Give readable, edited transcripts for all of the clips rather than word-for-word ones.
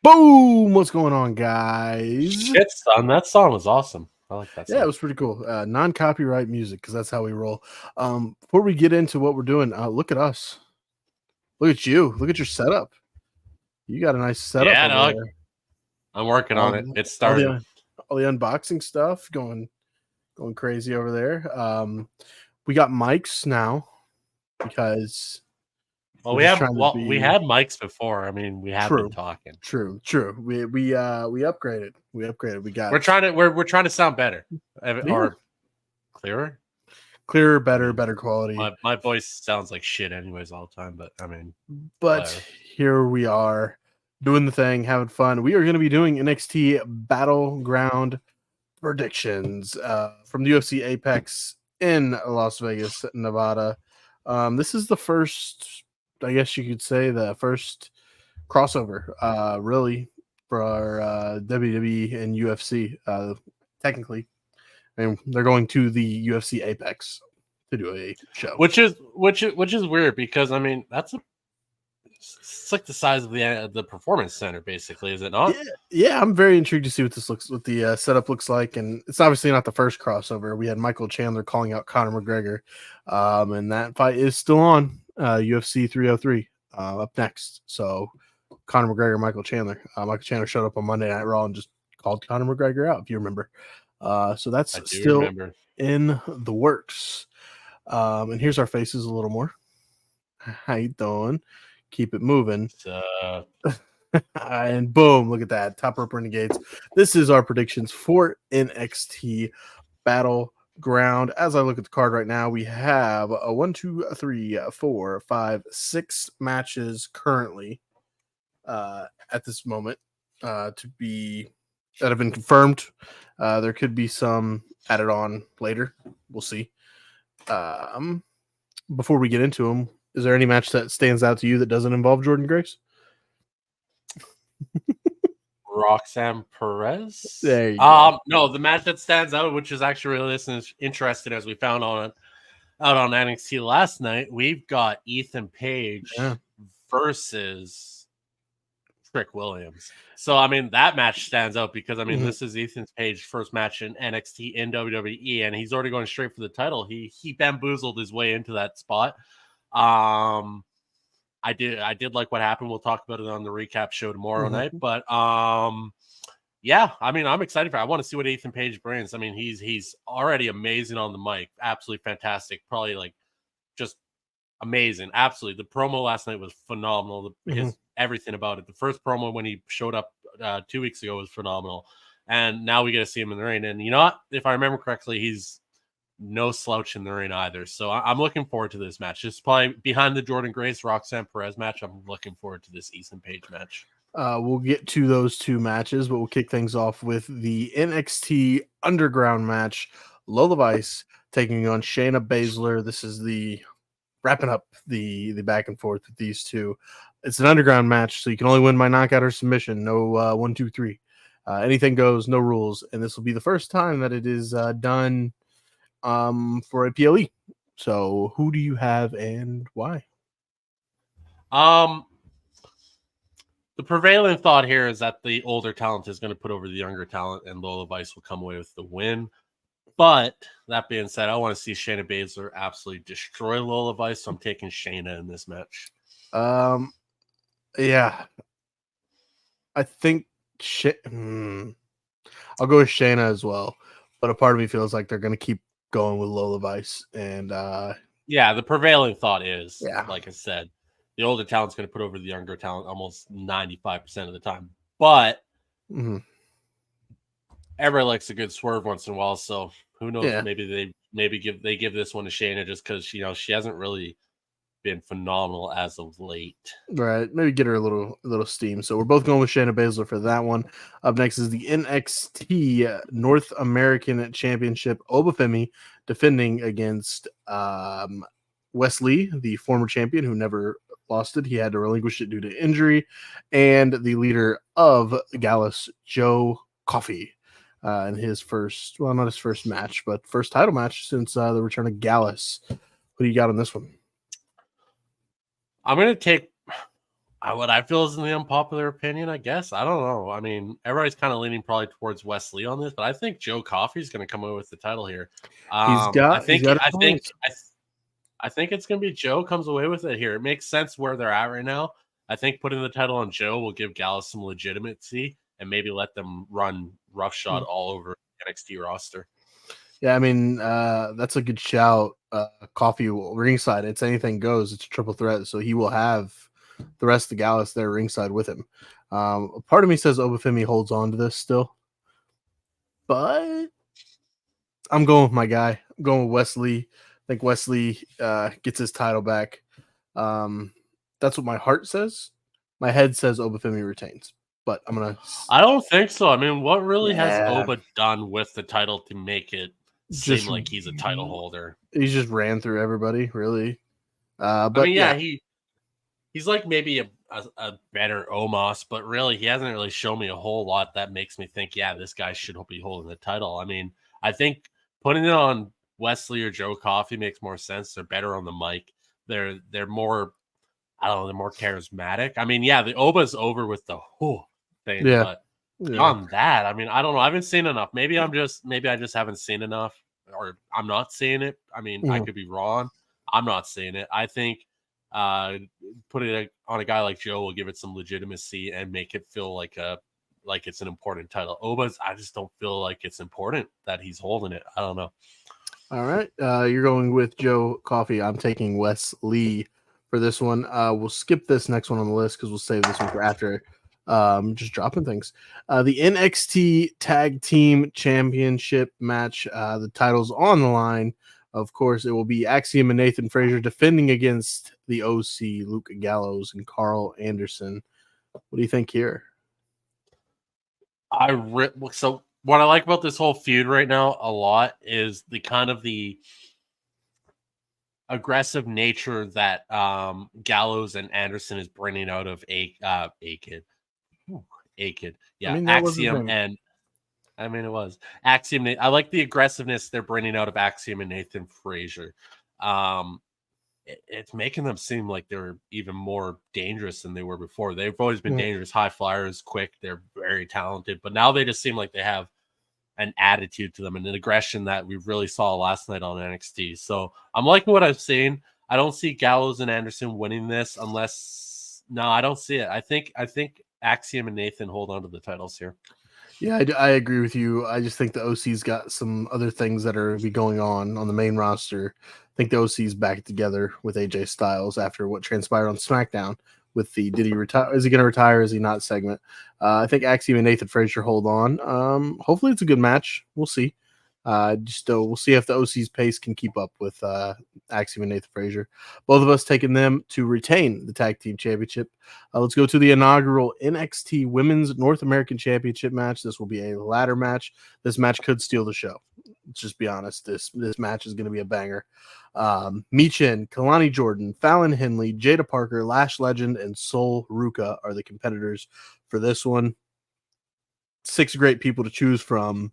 Boom! What's going on, guys? Shit, son, that song was awesome. I like that song. Yeah, it was pretty cool. Non-copyright music, because that's how we roll. Before we get into what we're doing, look at us. Look at you. Look at your setup. You got a nice setup over there. I'm working on it. It's starting. All the unboxing stuff going crazy over there. We got mics now because we had mics before. I mean, we have been talking. True. We upgraded. We're trying to sound better or clearer, better quality. My voice sounds like shit anyways all the time, but I mean, here we are doing the thing, having fun. We are going to be doing NXT Battleground Predictions from the UFC Apex in Las Vegas, Nevada. This is the first, I guess you could say, the first crossover, really, for our WWE and UFC. Technically, and they're going to the UFC Apex to do a show, which is weird because I mean it's like the size of the performance center, basically, is it not? Yeah, I'm very intrigued to see what the setup looks like, and it's obviously not the first crossover. We had Michael Chandler calling out Conor McGregor, and that fight is still on UFC 303 up next. So Conor McGregor, Michael Chandler. Michael Chandler showed up on Monday Night Raw and just called Conor McGregor out, if you remember. So that's still in the works. And here's our faces a little more. How you doing? Keep it moving. And boom, look at that. Top Rope Renegades. This is our predictions for NXT Battleground. As I look at the card right now, we have a 1, 2, 3, 4, 5, 6 matches currently at this moment that have been confirmed. There could be some added on later. We'll see. Before we get into them, is there any match that stands out to you that doesn't involve Jordan Grace? Roxanne Perez? There you go. No, the match that stands out, which is actually really interesting, as we found out on NXT last night, we've got Ethan Page versus Trick Williams. So, I mean, that match stands out because, I mean, this is Ethan Page's first match in NXT in WWE, and he's already going straight for the title. He bamboozled his way into that spot. I did like what happened. We'll talk about it on the recap show tomorrow night. But yeah, I mean, I'm excited for it. I want to see what Ethan Page brings. I mean, he's already amazing on the mic. Absolutely fantastic. Probably like just amazing. Absolutely. The promo last night was phenomenal. Everything about it. The first promo when he showed up 2 weeks ago was phenomenal. And now we get to see him in the ring. And you know what? If I remember correctly, he's no slouch in the ring either. So I'm looking forward to this match. It's probably behind the Jordan Grace, Roxanne Perez match. I'm looking forward to this Ethan Page match. We'll get to those two matches, but we'll kick things off with the NXT Underground match. Lola Vice taking on Shayna Baszler. This is the wrapping up the back and forth with these two. It's an underground match, so you can only win by knockout or submission. No 1, 2, 3. Anything goes, no rules. And this will be the first time that it is done for a PLE. So who do you have and why? The prevailing thought here is that the older talent is going to put over the younger talent, and Lola Vice will come away with the win. But that being said, I want to see Shayna Baszler absolutely destroy Lola Vice, so I'm taking Shayna in this match. Yeah, I think I'll go with Shayna as well, but a part of me feels like they're going to keep going with Lola Vice, and yeah, the prevailing thought is, like I said, the older talent's going to put over the younger talent almost 95% of the time. But everybody likes a good swerve once in a while, so who knows? Yeah. Maybe they give this one to Shayna just because she hasn't really been phenomenal as of late. Right. Maybe get her a little steam. So we're both going with Shayna Baszler for that one. Up next is the NXT North American Championship. Obafemi defending against Wesley, the former champion who never lost it. He had to relinquish it due to injury. And the leader of Gallus, Joe Coffey, in his first, well, not his first match, but first title match since the return of Gallus. What do you got on this one? I'm going to take what I feel is the unpopular opinion, I guess. I don't know. I mean, everybody's kind of leaning probably towards Wesley on this, but I think Joe Coffey is going to come away with the title here. He's got I think it's going to be Joe comes away with it here. It makes sense where they're at right now. I think putting the title on Joe will give Gallus some legitimacy and maybe let them run roughshod all over NXT roster. Yeah, I mean, that's a good shout. Coffee ringside. It's anything goes. It's a triple threat, so he will have the rest of Gallus there ringside with him. Part of me says Obafemi holds on to this still, but I'm going with my guy. I'm going with Wesley. I think Wesley gets his title back. That's what my heart says. My head says Obafemi retains, but I'm gonna. I don't think so. I mean, what really has Oba done with the title to make it seem like he's a title holder? He just ran through everybody, really. But I mean, he's like maybe a better Omos, but really he hasn't really shown me a whole lot that makes me think, yeah, this guy should be holding the title. I mean, I think putting it on Wesley or Joe Coffey makes more sense. They're better on the mic. They're more, I don't know, they're more charismatic. I mean, yeah, the Oba's over with the whole thing, but beyond that, I mean, I don't know. I haven't seen enough. Maybe I just haven't seen enough, or I'm not seeing it. I mean, I could be wrong. I'm not seeing it. I think putting it on a guy like Joe will give it some legitimacy and make it feel like it's an important title. Oba's, I just don't feel like it's important that he's holding it. I don't know. All right, you're going with Joe Coffey. I'm taking Wes Lee for this one. We'll skip this next one on the list because we'll save this one for after. Just dropping things. The NXT Tag Team Championship match. The title's on the line. Of course, it will be Axiom and Nathan Frazier defending against the OC, Luke Gallows and Carl Anderson. What do you think here? So what I like about this whole feud right now a lot is the aggressive nature that Gallows and Anderson is bringing out of A-Kid. Yeah, I mean, Axiom and it was Axiom. I like the aggressiveness they're bringing out of Axiom and Nathan Frazier. It's making them seem like they're even more dangerous than they were before. They've always been dangerous, high flyers, quick. They're very talented, but now they just seem like they have an attitude to them and an aggression that we really saw last night on NXT. So I'm liking what I've seen. I don't see Gallows and Anderson winning this unless I don't see it. I think Axiom and Nathan hold on to the titles here. Yeah, I agree with you. I just think the OC's got some other things that are be going on the main roster. I think the OC's back together with AJ Styles after what transpired on SmackDown with the did he retire? Is he going to retire? Is he not segment? I think Axiom and Nathan Frazier hold on. Hopefully it's a good match. We'll see. We'll see if the OC's pace can keep up with Axiom and Nathan Frazier. Both of us taking them to retain the tag team championship. Let's go to the inaugural NXT Women's North American Championship match. This will be a ladder match. This match could steal the show. Let's just be honest. This match is going to be a banger. Michin, Kalani Jordan, Fallon Henley, Jada Parker, Lash Legend, and Sol Ruka are the competitors for this one. 6 great people to choose from.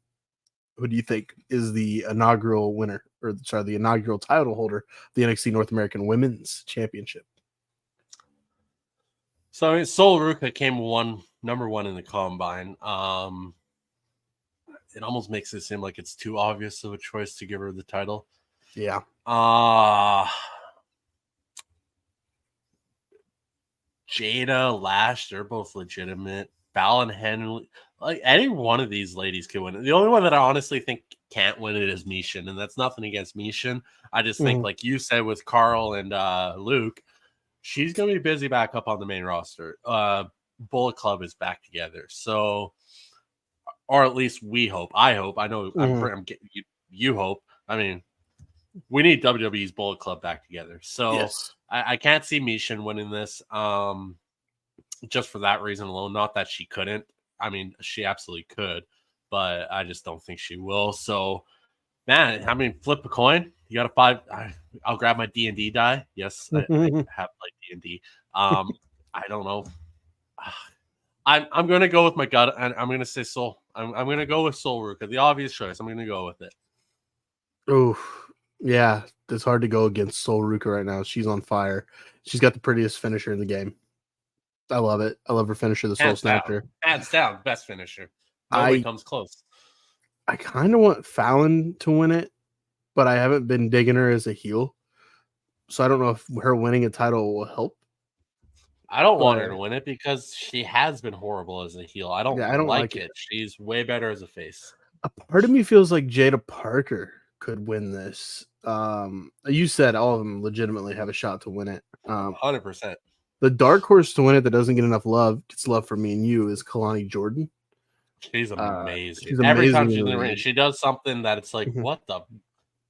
Who do you think is the inaugural winner, the inaugural title holder, the NXT North American Women's Championship? So I mean, Sol Ruka came number one in the combine. It almost makes it seem like it's too obvious of a choice to give her the title. Yeah. Jada, Lash, they're both legitimate. Fallon Henley, like any one of these ladies could win it. The only one that I honestly think can't win it is Michin, and that's nothing against Michin. I just think, like you said with Carl and Luke, she's gonna be busy back up on the main roster. Bullet Club is back together, so, or at least we hope. I hope. I know. You hope. I mean, we need WWE's Bullet Club back together. So yes. I can't see Michin winning this. Just for that reason alone. Not that she couldn't. I mean, she absolutely could, but I just don't think she will. So, man, I mean, flip a coin. You got a 5. I'll grab my D&D die. Yes, I have like D&D. I don't know. I'm gonna go with my gut, and I'm gonna say Soul. I'm gonna go with Soul Ruka, the obvious choice. I'm gonna go with it. Oh, yeah, it's hard to go against Sol Ruka right now. She's on fire. She's got the prettiest finisher in the game. I love it. I love her finisher, the Soul Snatcher. Hands down, best finisher. Nobody I comes close. I kind of want Fallon to win it, but I haven't been digging her as a heel, so I don't know if her winning a title will help. I don't want her to win it because she has been horrible as a heel. I don't like it. She's way better as a face. A part of me feels like Jada Parker could win this. You said all of them legitimately have a shot to win it. 100%. The dark horse to win it that doesn't get enough love, gets love from me and you, is Kalani Jordan. She's amazing. She's Every amazing time she's in the ring, she does something that it's like, what the?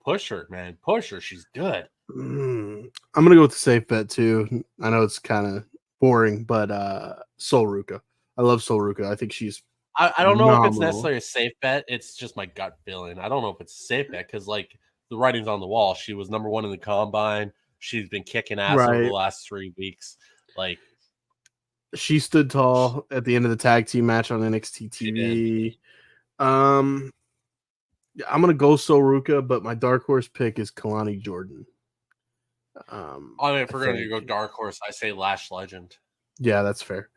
Push her, man. Push her. She's good. I'm going to go with the safe bet, too. I know it's kind of boring, but Sol Ruka. I love Sol Ruka. I think she's I don't know if it's necessarily a safe bet. It's just my gut feeling. I don't know if it's a safe bet because, like, the writing's on the wall. She was number 1 in the combine. She's been kicking ass over the last 3 weeks. Like, she stood tall at the end of the tag team match on NXT TV. I'm gonna go Sol Ruka, but my dark horse pick is Kalani Jordan. I mean, if we're gonna go dark horse, I say Lash Legend. Yeah, that's fair.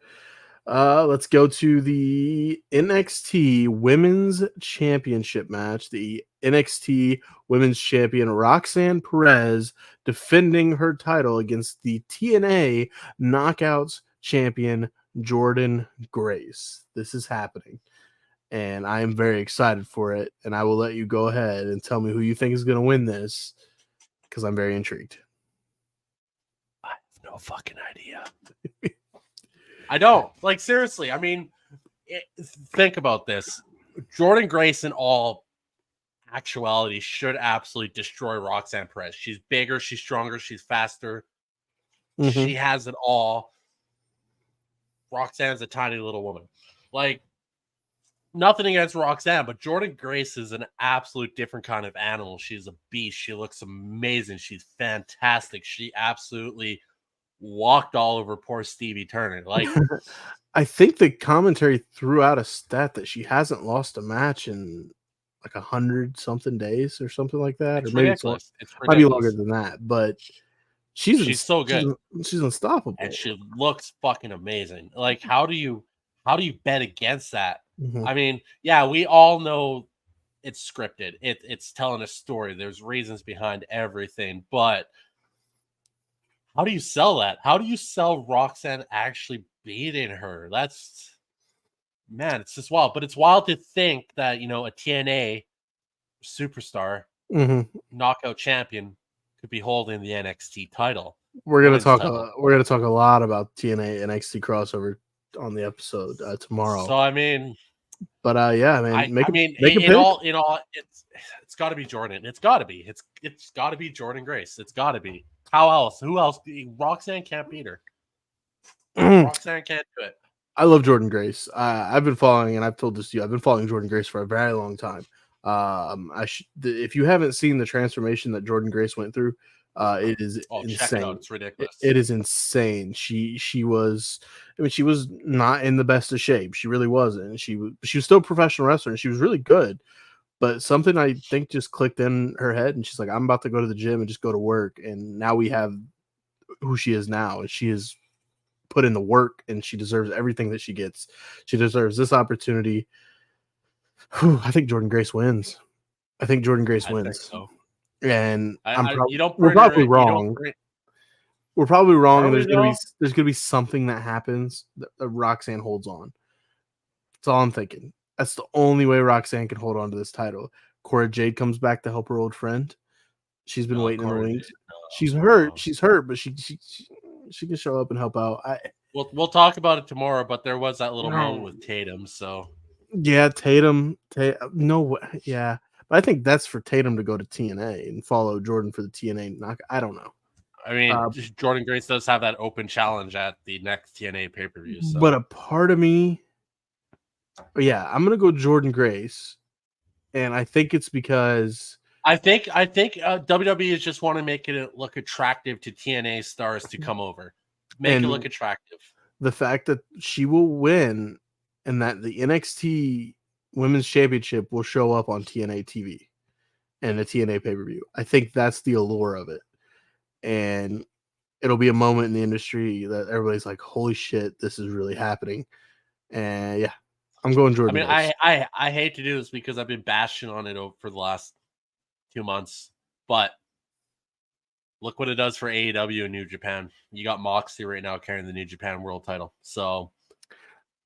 Let's go to the NXT Women's Championship match. The NXT Women's Champion Roxanne Perez defending her title against the TNA Knockouts Champion Jordynne Grace. This is happening, and I am very excited for it. And I will let you go ahead and tell me who you think is going to win this, because I'm very intrigued. I have no fucking idea. I don't. Like, seriously, I mean, think about this. Jordynne Grace, in all actuality, should absolutely destroy Roxanne Perez. She's bigger, she's stronger, she's faster. She has it all. Roxanne's a tiny little woman. Like, nothing against Roxanne, but Jordynne Grace is an absolute different kind of animal. She's a beast. She looks amazing. She's fantastic. She absolutely walked all over poor Stevie Turner. Like, I think the commentary threw out a stat that she hasn't lost a match in like 100-something days or something like that. It's or maybe ridiculous. It might be longer than that, but she's so good. She's unstoppable, and she looks fucking amazing. Like, how do you bet against that? I mean, yeah, we all know it's scripted. It's telling a story. There's reasons behind everything, but how do you sell that? How do you sell Roxanne actually beating her? That's, man, it's just wild. But it's wild to think that, you know, a TNA superstar, knockout champion, could be holding the NXT title. We're gonna talk a lot about TNA NXT crossover on the episode tomorrow. So I mean, but yeah, man, in all, it's got to be Jordan. It's got to be. It's got to be Jordynne Grace. It's got to be. How else? Who else? Roxanne can't beat her. Roxanne can't do it. I love Jordynne Grace. I've been following, and I've told this to you, I've been following Jordynne Grace for a very long time. If you haven't seen the transformation that Jordynne Grace went through, it is insane. Check it out. It's ridiculous. It is insane. She was, I mean, she was not in the best of shape. She really wasn't. She was still a professional wrestler, and she was really good. But something I think just clicked in her head, and she's like, I'm about to go to the gym and just go to work. And now we have who she is now. And she has put in the work, and she deserves everything that she gets. She deserves this opportunity. I think Jordynne Grace wins. I think Jordynne Grace wins. So. And we're probably wrong. We're probably wrong, and there's gonna be something that happens that Roxanne holds on. That's all I'm thinking. That's the only way Roxanne can hold on to this title. Cora Jade comes back to help her old friend. She's been waiting in the wings. She's hurt. She's hurt, but she can show up and help out. We'll talk about it tomorrow, but there was that little moment with Tatum. So yeah, Tatum. No, yeah. But I think that's for Tatum to go to TNA and follow Jordan for the TNA knock. I don't know. I mean, Jordynne Grace does have that open challenge at the next TNA pay-per-view. So. But a part of me, yeah, I'm going to go Jordynne Grace. And I think it's because I think WWE is just want to make it look attractive to TNA stars to come over, make it look attractive. The fact that she will win, and that the NXT Women's Championship will show up on TNA TV and a TNA pay-per-view. I think that's the allure of it, and it'll be a moment in the industry that everybody's like, "Holy shit, this is really happening!" And yeah, I'm going Jordan. I mean, I hate to do this because I've been bashing on it for the last 2 months, but look what it does for AEW and New Japan. You got Moxley right now carrying the New Japan World Title. So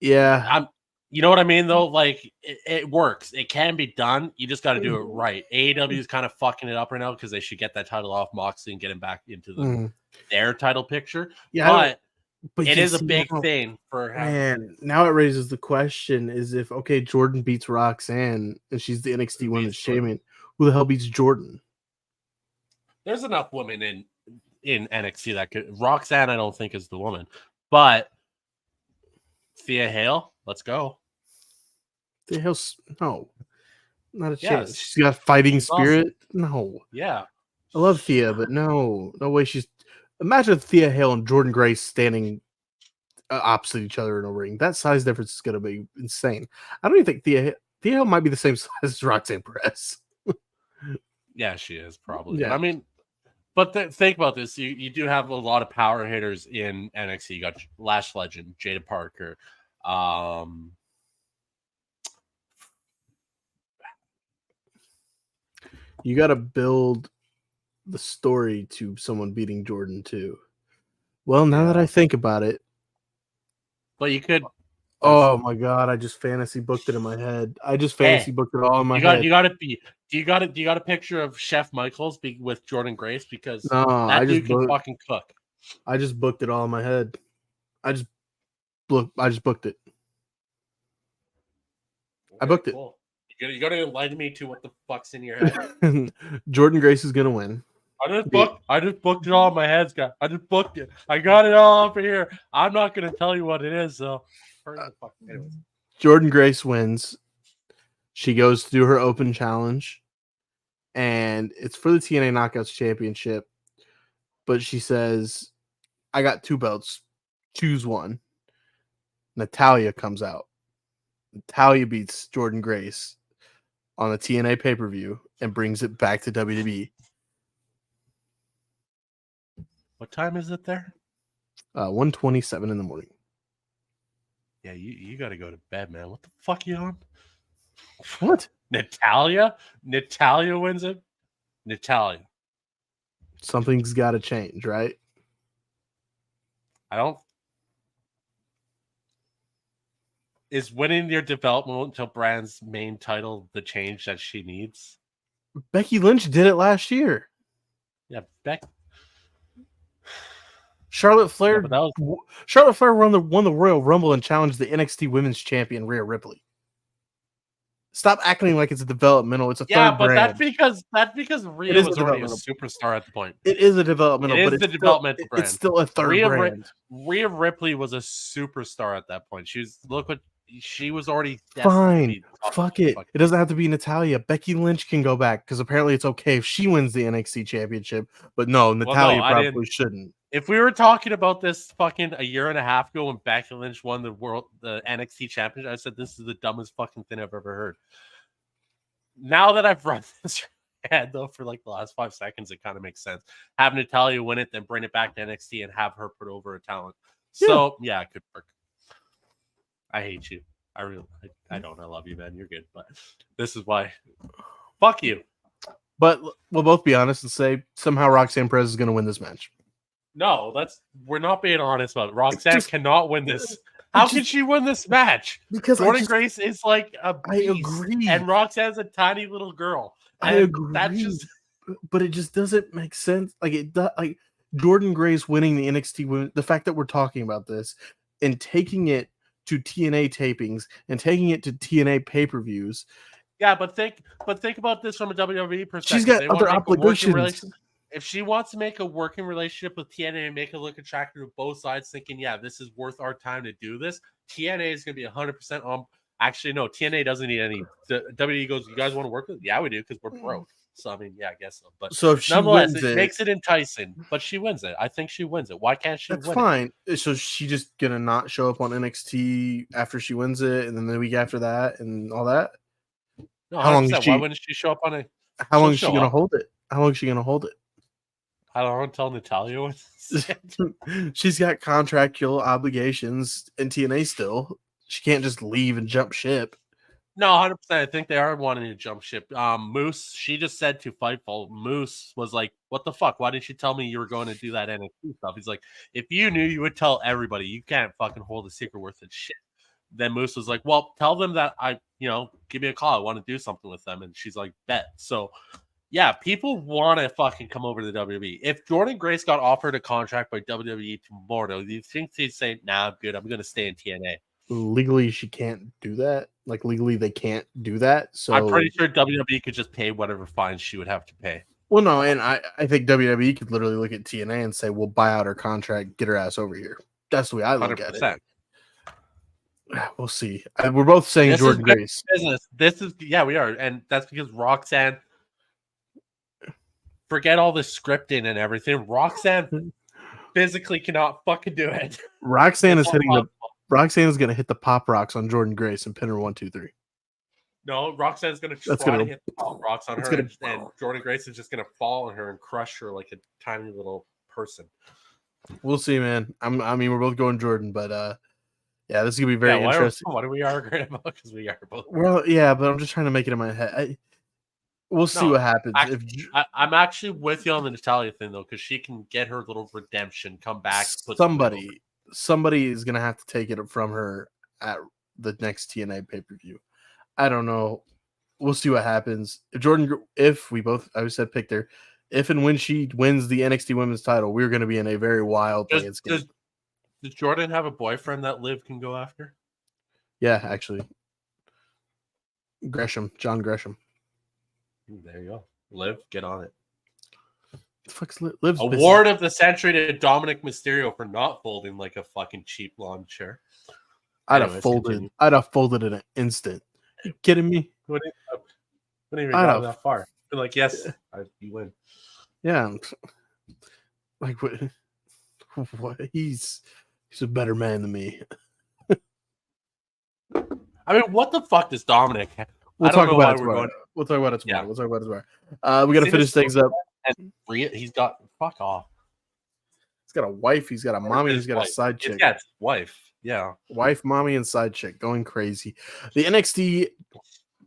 yeah, you know what I mean though? Like it works. It can be done. You just got to do it right. AEW is kind of fucking it up right now because they should get that title off Moxley and get him back into their title picture. Yeah, but it is a big thing for man. Now it raises the question: is if Jordan beats Roxanne and she's the NXT Women's Champion, who the hell beats Jordan? There's enough women in NXT that could. Roxanne, I don't think is the woman, but Thea Hale, let's go. Thea Hale, no, not a chance. Yes. She's got fighting spirit. Awesome. No, yeah, I love Thea, but no way. Imagine Thea Hale and Jordan Grace standing opposite each other in a ring. That size difference is going to be insane. I don't even think Thea Hale might be the same size as Roxanne Perez. Yeah, she is probably. Yeah. But I mean, but think about this. You do have a lot of power hitters in NXT. You got Lash Legend, Jada Parker. You got to build the story to someone beating Jordan too. Well, now that I think about it, but you could. Oh my god! I just fantasy booked it in my head. I just fantasy booked it all in my head. You got a picture of Chef Michaels with Jordan Grace because that dude can fucking cook. I just booked it all in my head. I just booked it. Okay, I booked cool. it. You got to enlighten me to what the fuck's in your head. Jordan Grace is gonna win. I just booked it all in my head, guy. I just booked it. I got it all up here. I'm not gonna tell you what it is, though. Jordan Grace wins. She goes to do her open challenge, and it's for the TNA Knockouts Championship. But she says, "I got 2 belts. Choose one." Natalya comes out. Natalya beats Jordan Grace on a TNA pay-per-view and brings it back to WWE. What time is it there? 1:27 in the morning. Yeah, you got to go to bed, man. What the fuck are you on? What? Natalya wins it? Natalya. Something's got to change, right? Is winning your developmental brand's main title the change that she needs? Becky Lynch did it last year. Yeah, Charlotte Flair won the Royal Rumble and challenged the NXT Women's Champion Rhea Ripley. Stop acting like it's a developmental. It's a third brand. That's because Rhea was already a superstar at the point. It is a developmental. Brand. It's still a third brand. Rhea Ripley was a superstar at that point. She was already fine. Fuck it. It doesn't have to be Natalya. Becky Lynch can go back because apparently it's okay if she wins the NXT Championship. But no, Natalya probably shouldn't. If we were talking about this fucking a year and a half ago when Becky Lynch won the NXT Championship, I said this is the dumbest fucking thing I've ever heard. Now that I've run this head though for like the last 5 seconds, it kind of makes sense. Have Natalya win it, then bring it back to NXT and have her put over a talent. So yeah, it could work. I hate you. I don't. I love you, man. You're good, but this is why. Fuck you. But we'll both be honest and say somehow Roxanne Perez is going to win this match. No, we're not being honest about it. Roxanne cannot win this. How can she win this match? Because Jordan Grace is like a beast, I agree, and Roxanne's a tiny little girl. I agree, but it just doesn't make sense. Like Jordan Grace winning the NXT women. The fact that we're talking about this and taking it to TNA tapings and taking it to TNA pay-per-views. Yeah, but think about this from a WWE perspective. She's got other obligations. If she wants to make a working relationship with TNA and make it look attractive to both sides, thinking, yeah, this is worth our time to do this, TNA is going to be 100% on. Actually, no, TNA doesn't need any. WWE goes, you guys want to work with? Yeah, we do because we're broke. So I mean, yeah, I guess so. But So if she nonetheless, wins it makes it enticing. But she wins it. I think she wins it. Why can't she that's win it? fine. So she just gonna not show up on NXT after she wins it, and then the week after that, and all that. No, How long is 100%. Why she? wouldn't she show up on it? How She'll long is she show gonna up. hold it? How long is she gonna hold it? I don't know. Tell Natalia wins. She's got contractual obligations in TNA still. She can't just leave and jump ship. No, 100%. I think they are wanting to jump ship. Moose, she just said to Fightful, Moose was like, "What the fuck? Why didn't you tell me you were going to do that NXT stuff?" He's like, "If you knew, you would tell everybody. You can't fucking hold a secret worth of shit." Then Moose was like, "Well, tell them that give me a call. I want to do something with them." And she's like, "Bet." So, yeah, people want to fucking come over to the WWE. If Jordan Grace got offered a contract by WWE tomorrow, do you think they'd say, "Nah, I'm good. I'm going to stay in TNA"? Legally, she can't do that. Like legally, they can't do that. I'm So, pretty sure WWE could just pay whatever fines she would have to pay. well, no, and I think WWE could literally look at TNA and say, "We'll buy out her contract, get her ass over here." That's the way I look at 100%. it. We'll see. We're both saying This Jordan is big Grace. business. We are, and that's because Roxanne. Forget all the scripting and everything. Roxanne physically cannot fucking do it. Roxanne It's is hitting the. Roxanne is going to hit the pop rocks on Jordan Grace and pin her 1, 2, 3. No, Roxanne's going to try to hit the pop rocks on her, and Jordan Grace is just going to fall on her and crush her like a tiny little person. We'll see, man. I mean, we're both going Jordan, but yeah, this is gonna be very interesting. What are we arguing about? Because we are both. Well, yeah, but I'm just trying to make it in my head. We'll see what happens. I'm actually with you on the Natalia thing though, because she can get her little redemption, come back. Somebody is gonna have to take it from her at the next TNA pay-per-view. I don't know. We'll see what happens. If we both, I said picked her, if and when she wins the NXT Women's title, we're going to be in a very wild landscape. Does Jordan have a boyfriend that Liv can go after? Yeah, actually. John Gresham. There you go. Liv, get on it. The fuck's Liv's award of the century to Dominic Mysterio for not folding like a fucking cheap lawn chair. I'd have folded in an instant. Are you kidding me? Wouldn't even got that far. Been like, yes, you win. Yeah. Like what? He's a better man than me. I mean, what the fuck does Dominic have? We'll talk about it tomorrow. We'll talk about it tomorrow. We got to finish things up. He's got fuck off. He's got a wife. He's got a mommy. He's got a side chick. Yeah, it's wife. Yeah, wife, mommy, and side chick going crazy. The NXT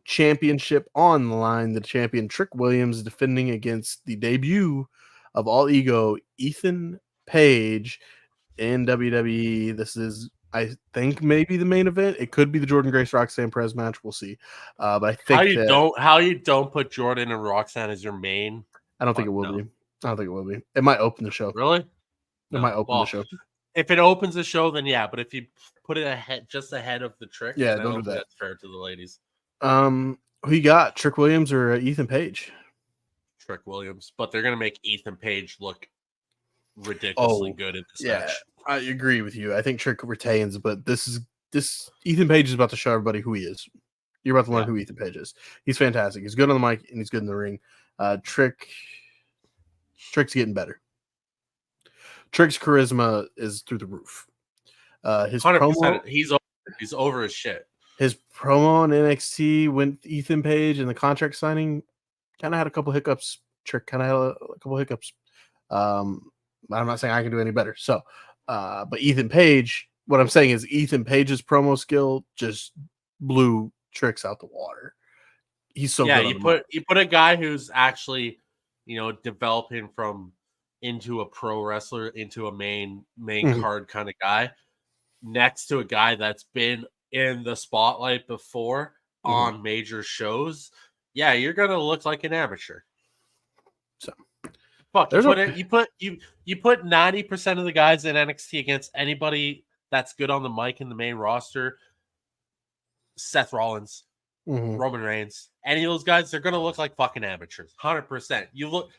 Championship on the line. The champion Trick Williams defending against the debut of All Ego Ethan Page in WWE. This is, I think, maybe the main event. It could be the Jordan Grace Roxanne Perez match. We'll see. But I think how you don't put Jordan and Roxanne as your main. I don't think it will be. I don't think it will be. It might open the show. Really? It might open the show. If it opens the show, then yeah. But if you put it ahead of the Trick, yeah, don't do that. That's fair to the ladies. Who you got? Trick Williams or Ethan Page? Trick Williams, but they're gonna make Ethan Page look ridiculously good in this match. I agree with you. I think Trick retains, but this Ethan Page is about to show everybody who he is. You're about to learn who Ethan Page is. He's fantastic. He's good on the mic and he's good in the ring. Trick's getting better. Trick's charisma is through the roof. His 100%. Promo, he's over his shit. His promo on NXT with Ethan Page and the contract signing kind of had a couple hiccups. Trick kind of had a couple hiccups. I'm not saying I can do any better. So, but Ethan Page, what I'm saying is Ethan Page's promo skill just blew Trick's out the water. He's so good. You put a guy who's actually, developing from into a pro wrestler into a main card kind of guy next to a guy that's been in the spotlight before on major shows. Yeah, you're gonna look like an amateur. So fuck, you put 90% of the guys in NXT against anybody that's good on the mic in the main roster. Seth Rollins, Roman Reigns, any of those guys, they're gonna look like fucking amateurs. 100%. You look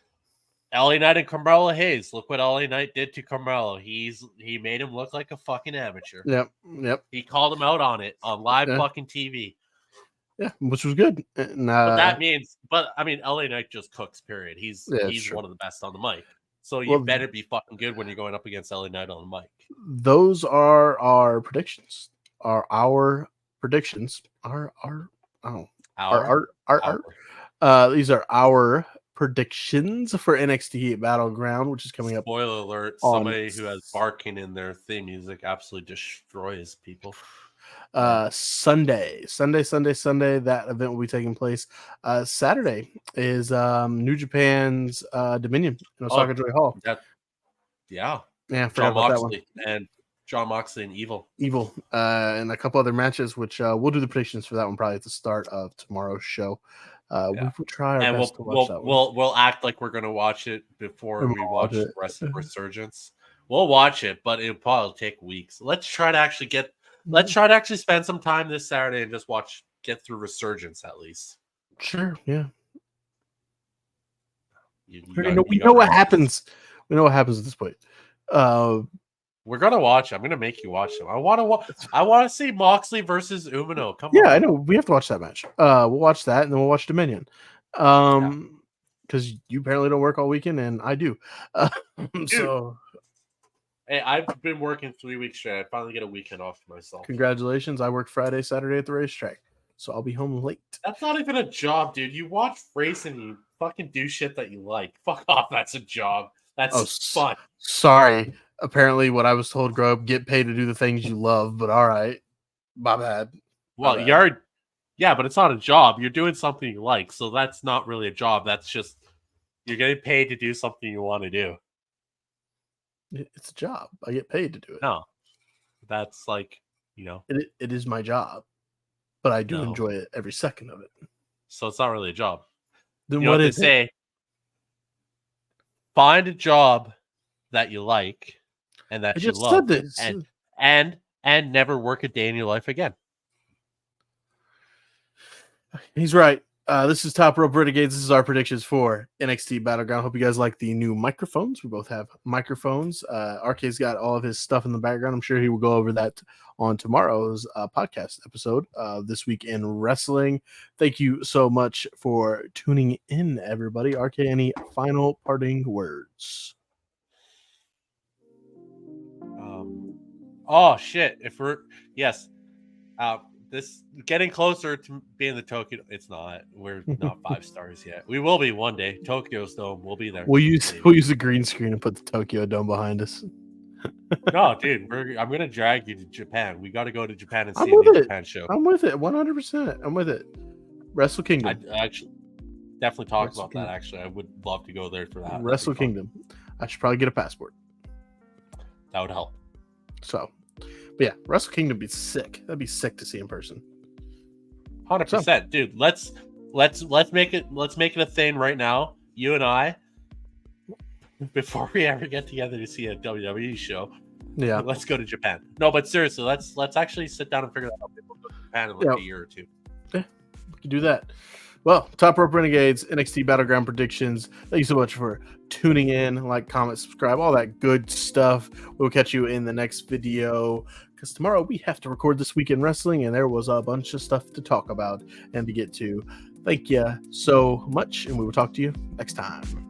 LA Knight and Carmelo Hayes. Look what LA Knight did to Carmelo. He made him look like a fucking amateur. Yep. He called him out on it on live fucking TV. Yeah, which was good. And, But that means, I mean, LA Knight just cooks. Period. He's true. one of the best on the mic. So you Well, better be fucking good when you're going up against LA Knight on the mic. those are our predictions. Our predictions. These are our predictions for NXT Battleground, which is coming up. Spoiler alert, on somebody who has barking in their theme music absolutely destroys people. Sunday. That event will be taking place. Saturday is New Japan's Dominion in Osaka Joy Hall. Yeah, forgot about that one. And John Moxley and Evil, and a couple other matches, which we'll do the predictions for that one probably at the start of tomorrow's show. We will try our best to watch that one. We'll act like we're going to watch it before we watch the rest of Resurgence. We'll watch it, but it'll probably take weeks. Let's try to actually spend some time this Saturday and just get through Resurgence at least. Sure, yeah. We know what happens. We know what happens at this point. We're gonna watch. I'm gonna make you watch them. I want to see Moxley versus Umino. Come on. Yeah, I know. We have to watch that match. We'll watch that, and then we'll watch Dominion. Because you apparently don't work all weekend, and I do. So, hey, I've been working 3 weeks straight. I finally get a weekend off for myself. Congratulations! I work Friday, Saturday at the racetrack, so I'll be home late. That's not even a job, dude. You watch racing, and you fucking do shit that you like. Fuck off. That's a job. That's fun. Sorry. Apparently, what I was told, grow up, get paid to do the things you love. But all right, my bad. Well, but it's not a job. You're doing something you like, so that's not really a job. That's just you're getting paid to do something you want to do. It's a job. I get paid to do it. No, that's like it is my job, but I do enjoy it every second of it. So it's not really a job. Then what is it? Find a job that you like and that you love, and never work a day in your life again. He's right. This is Top Rope Renegades. This is our predictions for NXT Battleground. Hope you guys like the new microphones. We both have microphones. RK's got all of his stuff in the background. I'm sure he will go over that on tomorrow's podcast episode, This Week in Wrestling. Thank you so much for tuning in, everybody. RK, any final parting words? Oh shit! This getting closer to being the Tokyo. It's not. We're not 5 stars yet. We will be one day. Tokyo Dome. We'll be there. We'll use the green screen and put the Tokyo Dome behind us. No, dude. I'm gonna drag you to Japan. We got to go to Japan and see the Japan show. I'm with it. 100%. I'm with it. Wrestle Kingdom. I actually definitely talk about that. Actually, I would love to go there for that. Wrestle Kingdom. I should probably get a passport. That would help. So, but yeah, Wrestle Kingdom would be sick. That'd be sick to see in person. 100%, dude. Let's make it a thing right now. You and I, before we ever get together to see a WWE show. Yeah, let's go to Japan. No, but seriously, let's actually sit down and figure that out. We'll go to Japan in like a year or two. Yeah, we can do that. Well, Top Rope Renegades, NXT Battleground Predictions. Thank you so much for tuning in. Like, comment, subscribe, all that good stuff. We'll catch you in the next video, because tomorrow we have to record This Week in Wrestling, and there was a bunch of stuff to talk about and to get to. Thank you so much, and we will talk to you next time.